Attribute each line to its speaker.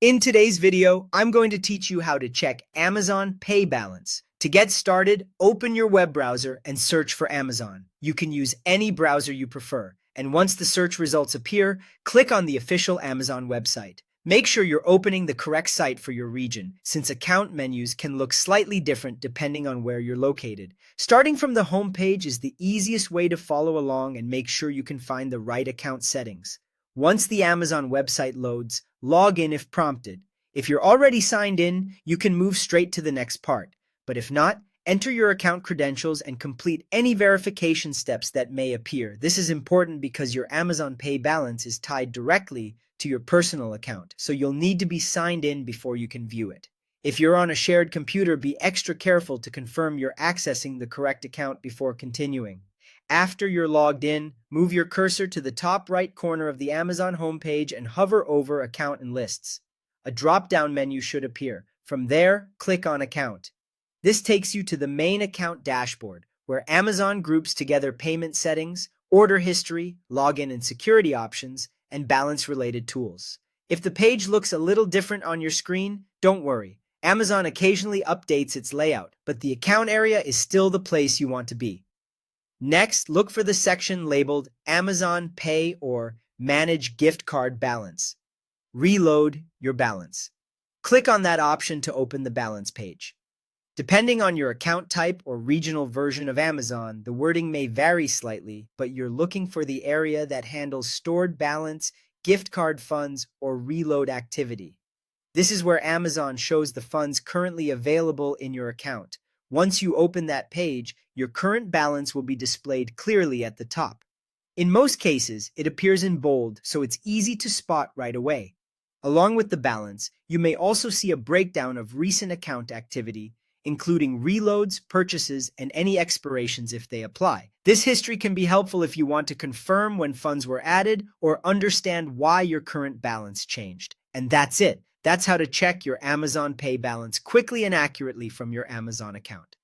Speaker 1: In today's video, I'm going to teach you how to check Amazon Pay balance. To get started, open your web browser and search for Amazon. You can use any browser you prefer, and once the search results appear, click on the official Amazon website. Make sure you're opening the correct site for your region, since account menus can look slightly different depending on where you're located. Starting from the home page is the easiest way to follow along and make sure you can find the right account settings. Once the Amazon website loads, log in if prompted. If you're already signed in, you can move straight to the next part. But if not, enter your account credentials and complete any verification steps that may appear. This is important because your Amazon Pay balance is tied directly to your personal account, so you'll need to be signed in before you can view it. If you're on a shared computer, be extra careful to confirm you're accessing the correct account before continuing. After you're logged in, move your cursor to the top right corner of the Amazon homepage and hover over Account and Lists. A drop-down menu should appear. From there, click on Account. This takes you to the main account dashboard, where Amazon groups together payment settings, order history, login and security options, and balance-related tools. If the page looks a little different on your screen, don't worry. Amazon occasionally updates its layout, but the account area is still the place you want to be. Next, look for the section labeled Amazon Pay or Manage Gift Card Balance. Reload your balance. Click on that option to open the balance page. Depending on your account type or regional version of Amazon, the wording may vary slightly, but you're looking for the area that handles stored balance, gift card funds, or reload activity. This is where Amazon shows the funds currently available in your account. Once you open that page, your current balance will be displayed clearly at the top. In most cases, it appears in bold, so it's easy to spot right away. Along with the balance, you may also see a breakdown of recent account activity, including reloads, purchases, and any expirations if they apply. This history can be helpful if you want to confirm when funds were added or understand why your current balance changed. And that's it. That's how to check your Amazon Pay balance quickly and accurately from your Amazon account.